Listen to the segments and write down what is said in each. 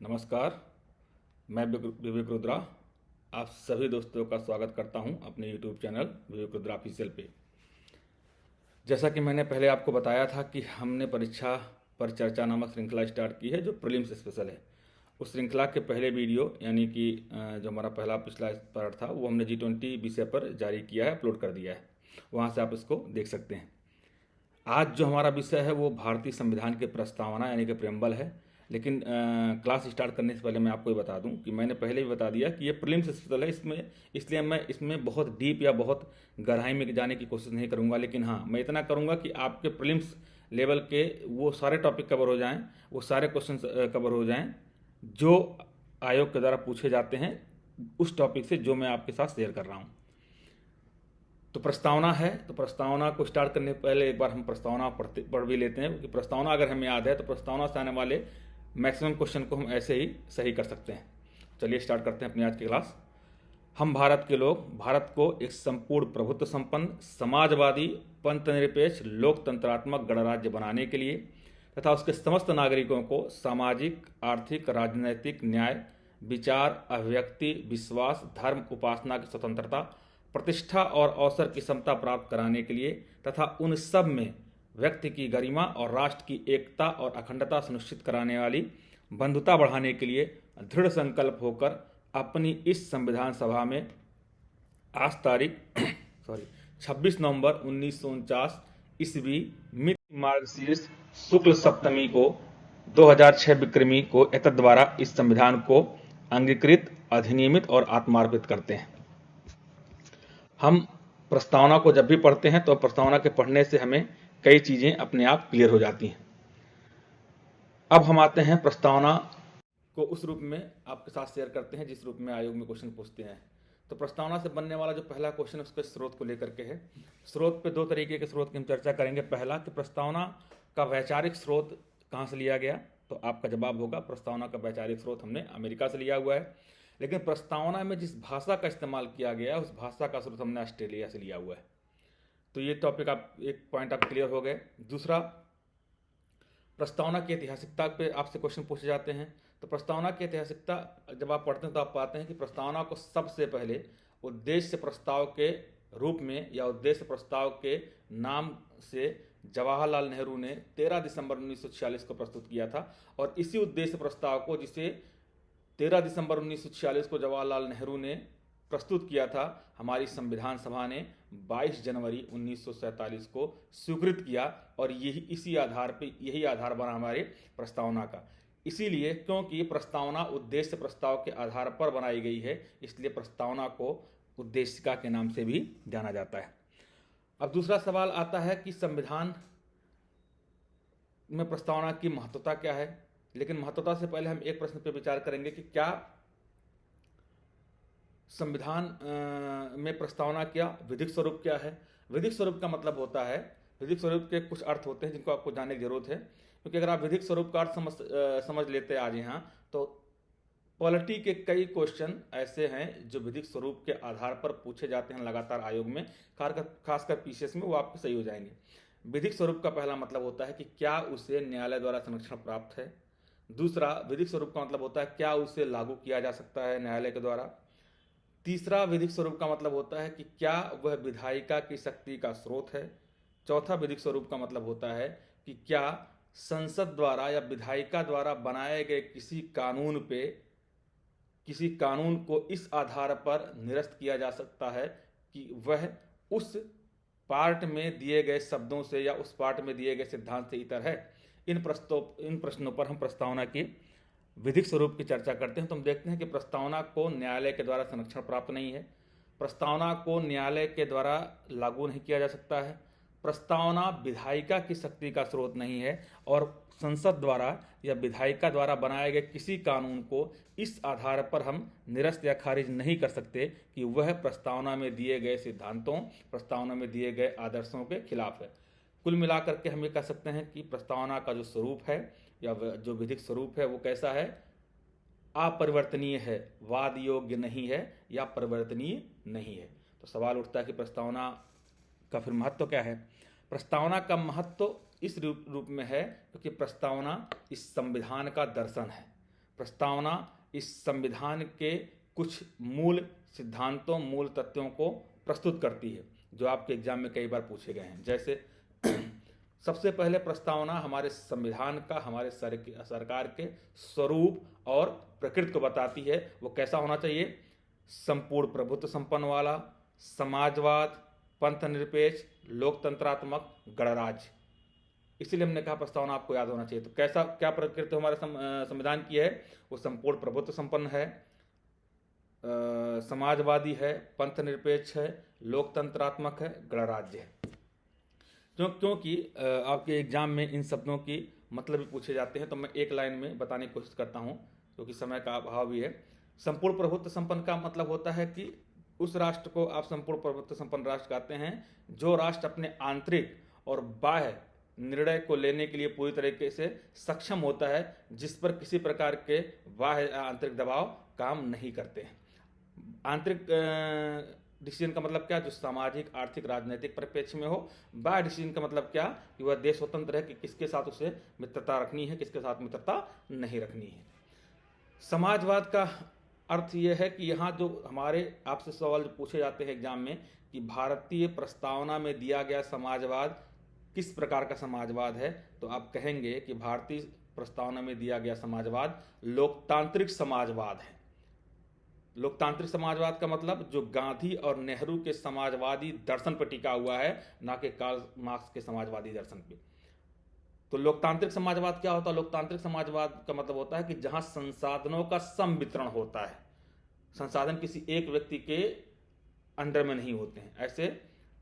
नमस्कार। मैं विवेक रुद्रा आप सभी दोस्तों का स्वागत करता हूं अपने YouTube चैनल विवेक रुद्रा ऑफिशियल पे। जैसा कि मैंने पहले आपको बताया था कि हमने परीक्षा पर चर्चा नामक श्रृंखला स्टार्ट की है जो प्रीलिम्स स्पेशल है। उस श्रृंखला के पहले वीडियो यानी कि जो हमारा पिछला पार्ट था वो हमने G20 विषय पर जारी किया है, अपलोड कर दिया है। वहाँ से आप इसको देख सकते हैं। आज जो हमारा विषय है वो भारतीय संविधान के प्रस्तावना यानी कि प्रेम्बल है। लेकिन क्लास स्टार्ट करने से पहले मैं आपको ये बता दूं कि मैंने पहले भी बता दिया कि ये प्रीलिम्स स्पेशल है। इसलिए मैं इसमें बहुत डीप या बहुत गहराई में जाने की कोशिश नहीं करूंगा। लेकिन हाँ, मैं इतना करूंगा कि आपके प्रीलिम्स लेवल के वो सारे टॉपिक कवर हो जाएं, वो सारे क्वेश्चन कवर हो जाएं जो आयोग के द्वारा पूछे जाते हैं उस टॉपिक से जो मैं आपके साथ शेयर कर रहा हूँ। तो प्रस्तावना है, तो प्रस्तावना को स्टार्ट करने से पहले एक बार हम प्रस्तावना पढ़ भी लेते हैं कि प्रस्तावना अगर हमें याद है तो प्रस्तावना से आने वाले मैक्सिमम क्वेश्चन को हम ऐसे ही सही कर सकते हैं। चलिए स्टार्ट करते हैं अपनी आज की क्लास। हम भारत के लोग भारत को एक संपूर्ण प्रभुत्व संपन्न समाजवादी पंथनिरपेक्ष लोकतंत्रात्मक गणराज्य बनाने के लिए तथा उसके समस्त नागरिकों को सामाजिक आर्थिक राजनैतिक न्याय विचार अभिव्यक्ति विश्वास धर्म उपासना की स्वतंत्रता प्रतिष्ठा और अवसर की समता प्राप्त कराने के लिए तथा उन सब में व्यक्ति की गरिमा और राष्ट्र की एकता और अखंडता सुनिश्चित कराने वाली बंधुता बढ़ाने के लिए दृढ़ संकल्प होकर अपनी इस संविधान सभा में आज तारीख 26 नवंबर 1949 ईस्वी मिति मार्गशीर्ष शुक्ल सप्तमी को 2006 विक्रमी को एतद् द्वारा इस संविधान को अंगीकृत अधिनियमित और आत्मार्पित करते हैं। हम प्रस्तावना को जब भी पढ़ते हैं तो प्रस्तावना के पढ़ने से हमें कई चीजें अपने आप क्लियर हो जाती हैं। अब हम आते हैं प्रस्तावना को उस रूप में आपके साथ शेयर करते हैं जिस रूप में आयोग में क्वेश्चन पूछते हैं। तो प्रस्तावना से बनने वाला जो पहला क्वेश्चन है उसके स्रोत को लेकर के है। स्रोत पे दो तरीके के स्रोत की हम चर्चा करेंगे। पहला कि प्रस्तावना का वैचारिक स्रोत कहाँ से लिया गया, तो आपका जवाब होगा प्रस्तावना का वैचारिक स्रोत हमने अमेरिका से लिया हुआ है। लेकिन प्रस्तावना में जिस भाषा का इस्तेमाल किया गया है उस भाषा का स्रोत हमने ऑस्ट्रेलिया से लिया हुआ है। तो ये टॉपिक आप एक पॉइंट आप क्लियर हो गए। दूसरा, प्रस्तावना की ऐतिहासिकता पे आपसे क्वेश्चन पूछे जाते हैं। तो प्रस्तावना की ऐतिहासिकता जब आप पढ़ते हैं तो आप पाते हैं कि प्रस्तावना को सबसे पहले उद्देश्य प्रस्ताव के रूप में या उद्देश्य प्रस्ताव के नाम से जवाहरलाल नेहरू ने 13 दिसंबर 1946 को प्रस्तुत किया था। और इसी उद्देश्य प्रस्ताव को जिसे 13 दिसंबर 1946 को जवाहरलाल नेहरू ने प्रस्तुत किया था, हमारी संविधान सभा ने 22 जनवरी 1947 को स्वीकृत किया। और यही आधार बना हमारे प्रस्तावना का। इसीलिए क्योंकि प्रस्तावना उद्देश्य प्रस्ताव के आधार पर बनाई गई है, इसलिए प्रस्तावना को उद्देशिका के नाम से भी जाना जाता है। अब दूसरा सवाल आता है कि संविधान में प्रस्तावना की महत्वता क्या है। लेकिन महत्वता से पहले हम एक प्रश्न पर विचार करेंगे कि क्या संविधान में प्रस्तावना क्या विधिक स्वरूप क्या है। विधिक स्वरूप का मतलब होता है, विधिक स्वरूप के कुछ अर्थ होते हैं जिनको आपको जानने की जरूरत है। क्योंकि अगर आप विधिक स्वरूप का अर्थ समझ लेते आज यहाँ तो पॉलिटी के कई क्वेश्चन ऐसे हैं जो विधिक स्वरूप के आधार पर पूछे जाते हैं लगातार आयोग में, खासकर पीसीएस में, वो आपके सही हो जाएंगे। विधिक स्वरूप का पहला मतलब होता है कि क्या उसे न्यायालय द्वारा संरक्षण प्राप्त है। दूसरा, विधिक स्वरूप का मतलब होता है क्या उसे लागू किया जा सकता है न्यायालय के द्वारा। तीसरा, विधिक स्वरूप का मतलब होता है कि क्या वह विधायिका की शक्ति का स्रोत है। चौथा, विधिक स्वरूप का मतलब होता है कि क्या संसद द्वारा या विधायिका द्वारा बनाए गए किसी कानून को इस आधार पर निरस्त किया जा सकता है कि वह उस पार्ट में दिए गए शब्दों से या उस पार्ट में दिए गए सिद्धांत से इतर है। इन प्रश्नों पर हम प्रस्तावना की विधिक स्वरूप की चर्चा करते हैं। तो हम देखते हैं कि प्रस्तावना को न्यायालय के द्वारा संरक्षण प्राप्त नहीं है, प्रस्तावना को न्यायालय के द्वारा लागू नहीं किया जा सकता है, प्रस्तावना विधायिका की शक्ति का स्रोत नहीं है, और संसद द्वारा या विधायिका द्वारा बनाए गए किसी कानून को इस आधार पर हम निरस्त या खारिज नहीं कर सकते कि वह प्रस्तावना में दिए गए सिद्धांतों, प्रस्तावना में दिए गए आदर्शों के खिलाफ है। कुल मिलाकर के हम ये कह सकते हैं कि प्रस्तावना का जो स्वरूप है या जो विधिक स्वरूप है वो कैसा है, अपरिवर्तनीय है, वाद योग्य नहीं है या परिवर्तनीय नहीं है। तो सवाल उठता है कि प्रस्तावना का फिर महत्व क्या है। प्रस्तावना का महत्व इस रूप में है क्योंकि प्रस्तावना इस संविधान का दर्शन है। प्रस्तावना इस संविधान के कुछ मूल सिद्धांतों, मूल तथ्यों को प्रस्तुत करती है जो आपके एग्जाम में कई बार पूछे गए हैं। जैसे सबसे पहले प्रस्तावना हमारे संविधान का, हमारे सरकार के स्वरूप और प्रकृति को बताती है। वो कैसा होना चाहिए? संपूर्ण प्रभुत्व संपन्न वाला, समाजवाद, पंथ निरपेक्ष, लोकतंत्रात्मक, गणराज्य। इसीलिए हमने कहा प्रस्तावना आपको याद होना चाहिए। तो कैसा, क्या प्रकृति हमारे संविधान की है? वो संपूर्ण प्रभुत्व संपन्न है, समाजवादी है, पंथ निरपेक्ष है, लोकतंत्रात्मक है, गणराज्य है। क्योंकि आपके एग्जाम में इन शब्दों की मतलब भी पूछे जाते हैं, तो मैं एक लाइन में बताने की कोशिश करता हूँ क्योंकि समय का अभाव भी है। संपूर्ण प्रभुत्व संपन्न का मतलब होता है कि उस राष्ट्र को आप संपूर्ण प्रभुत्व संपन्न राष्ट्र कहते हैं जो राष्ट्र अपने आंतरिक और बाह्य निर्णय को लेने के लिए पूरी तरीके से सक्षम होता है, जिस पर किसी प्रकार के बाह्य आंतरिक दबाव काम नहीं करते हैं। आंतरिक डिसीजन का मतलब क्या? जो सामाजिक, आर्थिक, राजनीतिक परिप्रेक्ष्य में हो। बाह्य डिसीजन का मतलब क्या? कि वह देश स्वतंत्र है कि किसके साथ उसे मित्रता रखनी है, किसके साथ मित्रता नहीं रखनी है। समाजवाद का अर्थ यह है कि यहाँ जो हमारे आपसे सवाल जो पूछे जाते हैं एग्जाम में कि भारतीय प्रस्तावना में दिया गया समाजवाद किस प्रकार का समाजवाद है, तो आप कहेंगे कि भारतीय प्रस्तावना में दिया गया समाजवाद लोकतांत्रिक समाजवाद है। लोकतांत्रिक समाजवाद का मतलब जो गांधी और नेहरू के समाजवादी दर्शन पर टिका हुआ है, ना कि कार्ल मार्क्स के समाजवादी दर्शन पे। तो लोकतांत्रिक समाजवाद क्या होता है? लोकतांत्रिक समाजवाद का मतलब होता है कि जहां संसाधनों का सम वितरण होता है, संसाधन किसी एक व्यक्ति के अंडर में नहीं होते हैं, ऐसे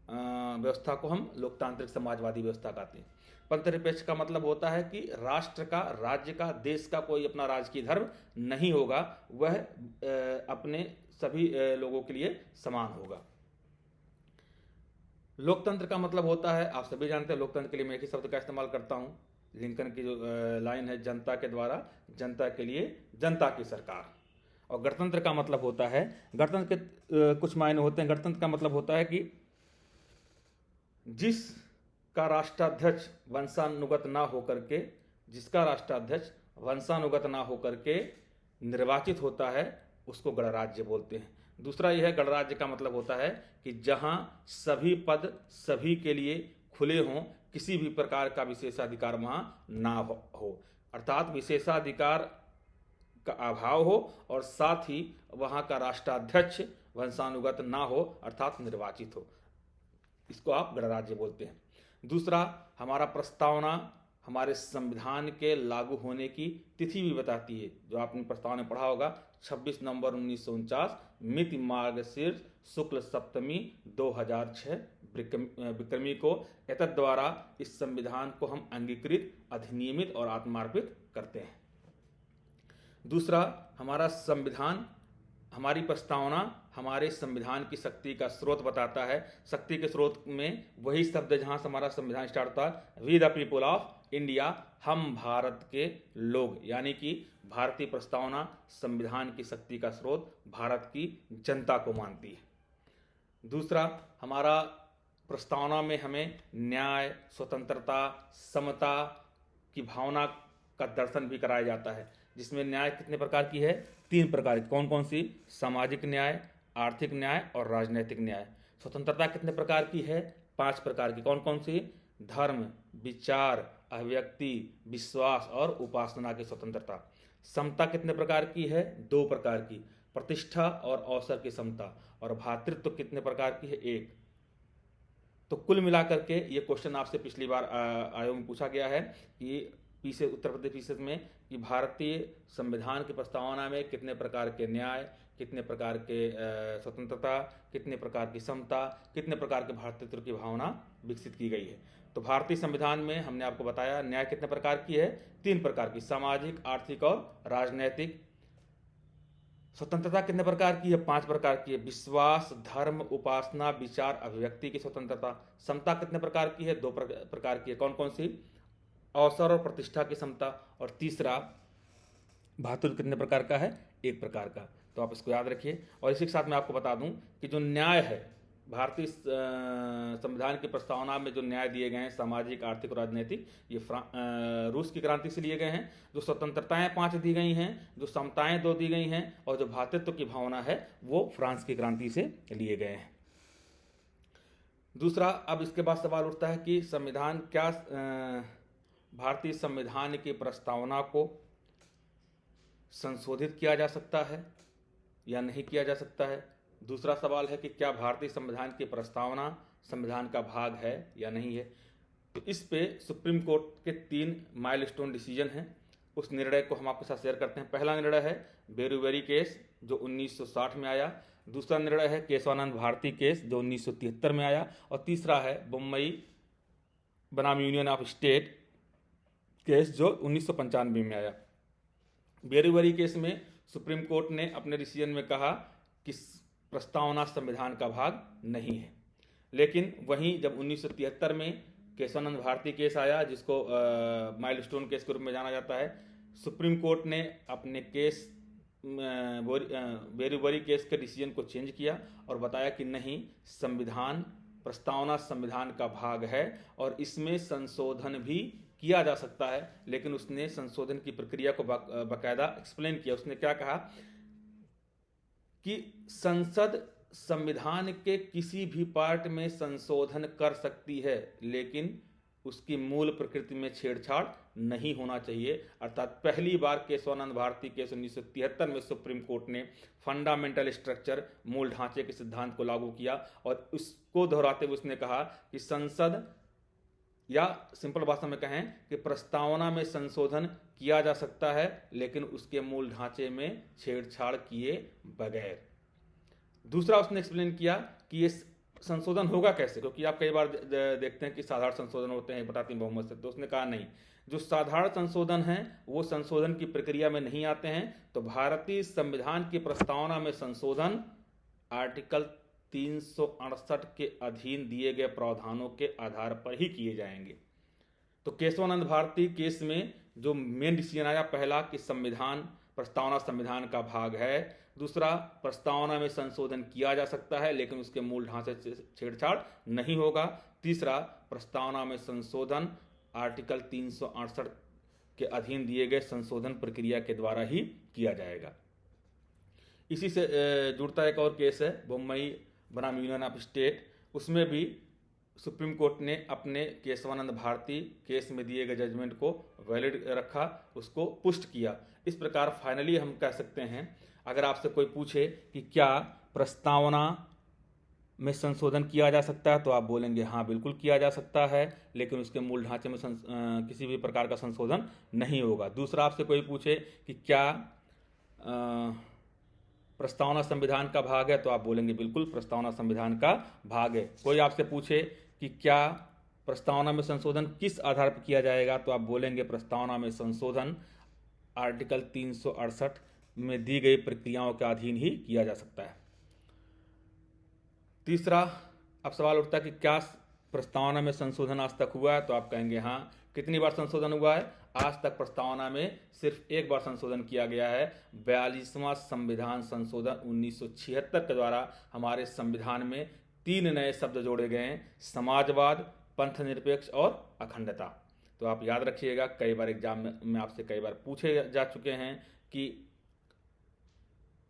व्यवस्था को हम लोकतांत्रिक समाजवादी व्यवस्था कहते हैं। पंथनिरपेक्ष का मतलब होता है कि राष्ट्र का, राज्य का, देश का कोई अपना राजकीय धर्म नहीं होगा, वह अपने सभी लोगों के लिए समान होगा। लोकतंत्र का मतलब होता है, आप सभी जानते हैं लोकतंत्र के लिए मैं एक ही शब्द का इस्तेमाल करता हूं, लिंकन की जो लाइन है, जनता के द्वारा, जनता के लिए, जनता की सरकार। और गणतंत्र का मतलब होता है, गणतंत्र के कुछ मायने होते हैं। गणतंत्र का मतलब होता है कि जिसका राष्ट्राध्यक्ष वंशानुगत ना होकर के, जिसका राष्ट्राध्यक्ष वंशानुगत ना होकर के निर्वाचित होता है, उसको गणराज्य बोलते हैं। दूसरा यह है, गणराज्य का मतलब होता है कि जहां सभी पद सभी के लिए खुले हों, किसी भी प्रकार का विशेषाधिकार वहां ना हो, अर्थात विशेषाधिकार का अभाव हो और साथ ही वहां का राष्ट्राध्यक्ष वंशानुगत ना हो, अर्थात निर्वाचित हो, इसको आप गणराज्य बोलते हैं। दूसरा, हमारा प्रस्तावना हमारे संविधान के लागू होने की तिथि भी बताती है, जो आपने प्रस्तावना में पढ़ा होगा, 26 नवंबर 1949, मिति मार्गशीर्ष शुक्ल सप्तमी 2006 विक्रमी को। एतद् द्वारा इस संविधान को हम अंगीकृत, अधिनियमित और आत्मार्पित करते हैं। दूसरा, हमारा संविधान, हमारी प्रस्तावना हमारे संविधान की शक्ति का स्रोत बताता है। शक्ति के स्रोत में वही शब्द जहां से हमारा संविधान स्टार्ट होता है, we the people of India, हम भारत के लोग, यानी कि भारतीय प्रस्तावना संविधान की शक्ति का स्रोत भारत की जनता को मानती है। दूसरा, हमारा प्रस्तावना में हमें न्याय, स्वतंत्रता, समता की भावना का दर्शन भी कराया जाता है, जिसमें न्याय कितने प्रकार की है? 3 प्रकार की। कौन कौन सी? सामाजिक न्याय, आर्थिक न्याय और राजनीतिक न्याय। स्वतंत्रता कितने प्रकार की है? 5 प्रकार की। कौन कौन सी? धर्म, विचार, अभिव्यक्ति, विश्वास और उपासना की स्वतंत्रता। समता कितने प्रकार की है? 2 प्रकार की, प्रतिष्ठा और अवसर की समता। और भ्रातृत्व कितने प्रकार की है? 1। तो कुल मिलाकर के ये क्वेश्चन आपसे पिछली बार आयोग में पूछा गया है कि उत्तर प्रदेश पीसीएस में कि भारतीय संविधान की प्रस्तावना में कितने प्रकार के न्याय, कितने प्रकार के स्वतंत्रता, कितने प्रकार की समता, कितने प्रकार के भ्रातृत्व की भावना विकसित की गई है। तो भारतीय संविधान में हमने आपको बताया न्याय कितने प्रकार की है? 3 प्रकार की, सामाजिक, आर्थिक और राजनैतिक। स्वतंत्रता कितने प्रकार की है? 5 प्रकार की है, विश्वास, धर्म, उपासना, विचार, अभिव्यक्ति की स्वतंत्रता। समता कितने प्रकार की है? 2 प्रकार की है। कौन कौन सी? अवसर और प्रतिष्ठा की समता। और तीसरा, भ्रातृत्व कितने प्रकार का है? 1 प्रकार का। तो आप इसको याद रखिए। और इसी के साथ मैं आपको बता दूं कि जो न्याय है, भारतीय संविधान की प्रस्तावना में जो न्याय दिए गए हैं सामाजिक, आर्थिक और राजनीतिक, ये रूस की क्रांति से लिए गए हैं। जो स्वतंत्रताएं 5 दी गई हैं, जो समताएं 2 दी गई हैं और जो भ्रातृत्व की भावना है वो फ्रांस की क्रांति से लिए गए हैं। दूसरा, अब इसके बाद सवाल उठता है कि संविधान क्या भारतीय संविधान की प्रस्तावना को संशोधित किया जा सकता है या नहीं किया जा सकता है। दूसरा सवाल है कि क्या भारतीय संविधान की प्रस्तावना संविधान का भाग है या नहीं है। तो इस पे सुप्रीम कोर्ट के 3 माइलस्टोन डिसीजन हैं, उस निर्णय को हम आपके साथ शेयर करते हैं। पहला निर्णय है बेरुवेरी केस जो 1960 में आया। दूसरा निर्णय है केशवानंद भारती केस जो 1973 में आया। और तीसरा है बम्बई बनाम यूनियन ऑफ स्टेट केस जो 1995 में आया। बेरुवेरी केस में सुप्रीम कोर्ट ने अपने डिसीजन में कहा कि प्रस्तावना संविधान का भाग नहीं है, लेकिन वहीं जब 1973 में केशवानंद भारती केस आया जिसको माइलस्टोन केस के रूप में जाना जाता है, सुप्रीम कोर्ट ने अपने केस बेरुवेरी केस के डिसीजन को चेंज किया और बताया कि नहीं, संविधान प्रस्तावना संविधान का भाग है और इसमें संशोधन भी किया जा सकता है। लेकिन उसने संशोधन की प्रक्रिया को बाकायदा एक्सप्लेन किया। उसने क्या कहा कि संसद संविधान के किसी भी पार्ट में संशोधन कर सकती है, लेकिन उसकी मूल प्रकृति में छेड़छाड़ नहीं होना चाहिए। अर्थात पहली बार केशवानंद भारती केस 1973 में सुप्रीम कोर्ट ने फंडामेंटल स्ट्रक्चर, मूल ढांचे के सिद्धांत को लागू किया और उसको दोहराते हुए उसने कहा कि संसद, या सिंपल भाषा में कहें कि प्रस्तावना में संशोधन किया जा सकता है लेकिन उसके मूल ढांचे में छेड़छाड़ किए बगैर। दूसरा, उसने एक्सप्लेन किया कि ये संशोधन होगा कैसे, क्योंकि आप कई बार देखते हैं कि साधारण संशोधन होते हैं 1/3 बहुमत से। तो उसने कहा नहीं, जो साधारण संशोधन हैं वो संशोधन की प्रक्रिया में नहीं आते हैं। तो भारतीय संविधान की प्रस्तावना में संशोधन आर्टिकल 368 के अधीन दिए गए प्रावधानों के आधार पर ही किए जाएंगे। तो केशवानंद भारती केस में जो मेन डिसीजन आया, पहला कि संविधान प्रस्तावना संविधान का भाग है। दूसरा, प्रस्तावना में संशोधन किया जा सकता है लेकिन उसके मूल ढांचे से छेड़छाड़ नहीं होगा। तीसरा, प्रस्तावना में संशोधन आर्टिकल 368 के अधीन दिए गए संशोधन प्रक्रिया के द्वारा ही किया जाएगा। इसी से जुड़ता एक और केस है बम्बई बनाम यूनियन ऑफ स्टेट। उसमें भी सुप्रीम कोर्ट ने अपने केशवानंद भारती केस में दिए गए जजमेंट को वैलिड रखा, उसको पुष्ट किया। इस प्रकार फाइनली हम कह सकते हैं, अगर आपसे कोई पूछे कि क्या प्रस्तावना में संशोधन किया जा सकता है तो आप बोलेंगे हाँ बिल्कुल किया जा सकता है, लेकिन उसके मूल ढांचे में किसी भी प्रकार का संशोधन नहीं होगा। दूसरा, आपसे कोई पूछे कि क्या प्रस्तावना संविधान का भाग है तो आप बोलेंगे बिल्कुल प्रस्तावना संविधान का भाग है। कोई आपसे पूछे कि क्या प्रस्तावना में संशोधन किस आधार पर किया जाएगा तो आप बोलेंगे प्रस्तावना में संशोधन आर्टिकल 368 में दी गई प्रक्रियाओं के अधीन ही किया जा सकता है। तीसरा, अब सवाल उठता है कि क्या प्रस्तावना में संशोधन आज तक हुआ है तो आप कहेंगे हाँ। कितनी बार संशोधन हुआ है? आज तक प्रस्तावना में सिर्फ एक बार संशोधन किया गया है। 42वां संविधान संशोधन 1976 के द्वारा हमारे संविधान में 3 नए शब्द जोड़े गए हैं, समाजवाद, पंथ निरपेक्ष और अखंडता। तो आप याद रखिएगा, कई बार एग्जाम में आपसे कई बार पूछे जा चुके हैं कि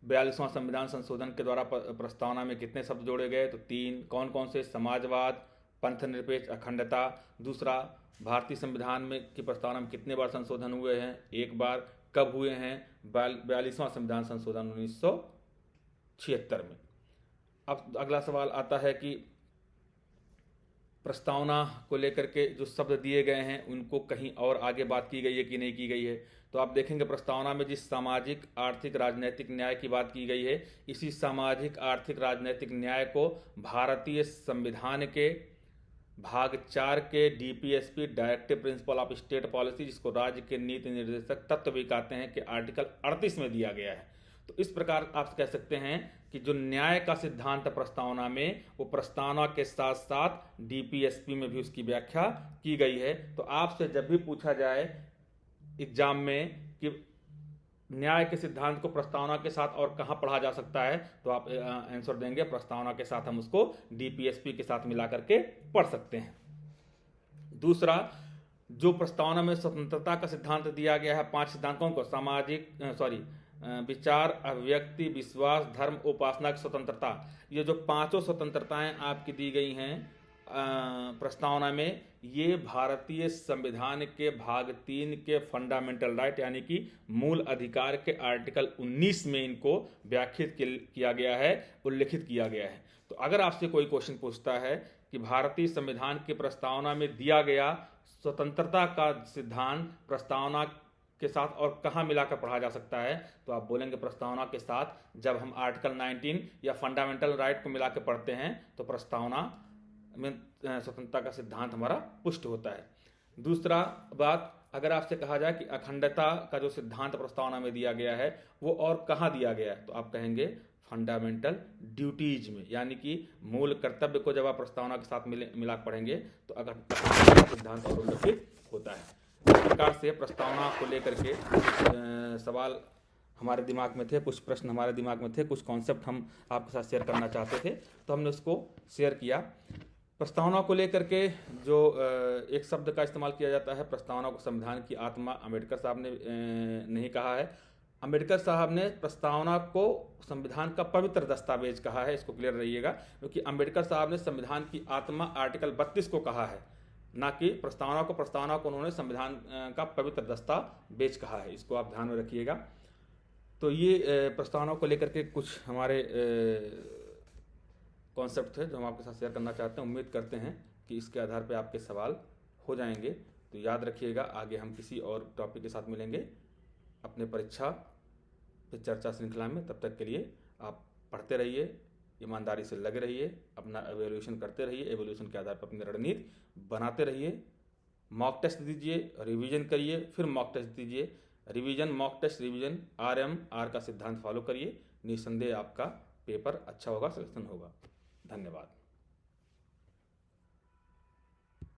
42वां संविधान संशोधन के द्वारा प्रस्तावना में कितने शब्द जोड़े गए, तो 3। कौन कौन से? समाजवाद, पंथ निरपेक्ष, अखंडता। दूसरा, भारतीय संविधान में की प्रस्तावना में कितने बार संशोधन हुए हैं? 1 बार। कब हुए हैं? 42वां संविधान संशोधन 1976 में। अब अगला सवाल आता है कि प्रस्तावना को लेकर के जो शब्द दिए गए हैं उनको कहीं और आगे बात की गई है कि नहीं की गई है। तो आप देखेंगे प्रस्तावना में जिस सामाजिक, आर्थिक, राजनीतिक न्याय की बात की गई है, इसी सामाजिक, आर्थिक, राजनीतिक न्याय को भारतीय संविधान के भाग 4 के DPSP, directive principle of state policy, जिसको राज्य के नीति निर्देशक तत्व भी कहते हैं, कि आर्टिकल 38 में दिया गया है। तो इस प्रकार आप कह सकते हैं कि जो न्याय का सिद्धांत प्रस्तावना में, वो प्रस्तावना के साथ साथ डीपीएसपी में भी उसकी व्याख्या की गई है। तो आपसे जब भी पूछा जाए एग्जाम में कि न्याय के सिद्धांत को प्रस्तावना के साथ और कहाँ पढ़ा जा सकता है, तो आप आंसर देंगे प्रस्तावना के साथ हम उसको डीपीएसपी के साथ मिला करके पढ़ सकते हैं। दूसरा, जो प्रस्तावना में स्वतंत्रता का सिद्धांत दिया गया है, 5 सिद्धांतों को, विचार, अभिव्यक्ति, विश्वास, धर्म, उपासना की स्वतंत्रता, ये जो 5 स्वतंत्रताएं आपकी दी गई हैं प्रस्तावना में, ये भारतीय संविधान के भाग 3 के फंडामेंटल राइट यानी कि मूल अधिकार के आर्टिकल 19 में इनको व्याख्यात किया गया है, उल्लिखित किया गया है। तो अगर आपसे कोई क्वेश्चन पूछता है कि भारतीय संविधान की प्रस्तावना में दिया गया स्वतंत्रता का सिद्धांत प्रस्तावना के साथ और कहाँ मिलाकर पढ़ा जा सकता है, तो आप बोलेंगे प्रस्तावना के साथ। जब हम आर्टिकल 19 या फंडामेंटल राइट को मिलाकर पढ़ते हैं तो प्रस्तावना में स्वतंत्रता का सिद्धांत हमारा पुष्ट होता है। दूसरा बात, अगर आपसे कहा जाए कि अखंडता का जो सिद्धांत प्रस्तावना में दिया गया है वो और कहाँ दिया गया है, तो आप कहेंगे फंडामेंटल ड्यूटीज में, यानी कि मूल कर्तव्य को जब आप प्रस्तावना के साथ मिला पढ़ेंगे तो अखंडता का सिद्धांत और उल्लिखित होता है। इस प्रकार से प्रस्तावना को लेकर के सवाल हमारे दिमाग में थे, कुछ प्रश्न हमारे दिमाग में थे, कुछ कॉन्सेप्ट हम आपके साथ शेयर करना चाहते थे, तो हमने उसको शेयर किया। प्रस्तावना को लेकर के जो एक शब्द का इस्तेमाल किया जाता है, प्रस्तावना को संविधान की आत्मा अम्बेडकर साहब ने नहीं कहा है। अम्बेडकर साहब ने प्रस्तावना को संविधान का पवित्र दस्तावेज कहा है, इसको क्लियर रहिएगा, क्योंकि अम्बेडकर साहब ने संविधान की आत्मा आर्टिकल 32 को कहा है, ना कि प्रस्तावना को उन्होंने संविधान का पवित्र दस्तावेज कहा है, इसको आप ध्यान में रखिएगा। तो ये प्रस्तावना को लेकर के कुछ हमारे कॉन्सेप्ट थे जो हम आपके साथ शेयर करना चाहते हैं। उम्मीद करते हैं कि इसके आधार पर आपके सवाल हो जाएंगे। तो याद रखिएगा, आगे हम किसी और टॉपिक के साथ मिलेंगे अपने परीक्षा पे चर्चा श्रृंखला में। तब तक के लिए आप पढ़ते रहिए, ईमानदारी से लगे रहिए, अपना एवेल्यूशन करते रहिए, एवेल्यूशन के आधार पर अपनी रणनीति बनाते रहिए। मॉक टेस्ट दीजिए, रिवीजन करिए, फिर मॉक टेस्ट दीजिए, revision, mock test, revision, RMR का सिद्धांत फॉलो करिए। निस्संदेह आपका पेपर अच्छा होगा, सिलेक्शन होगा। धन्यवाद।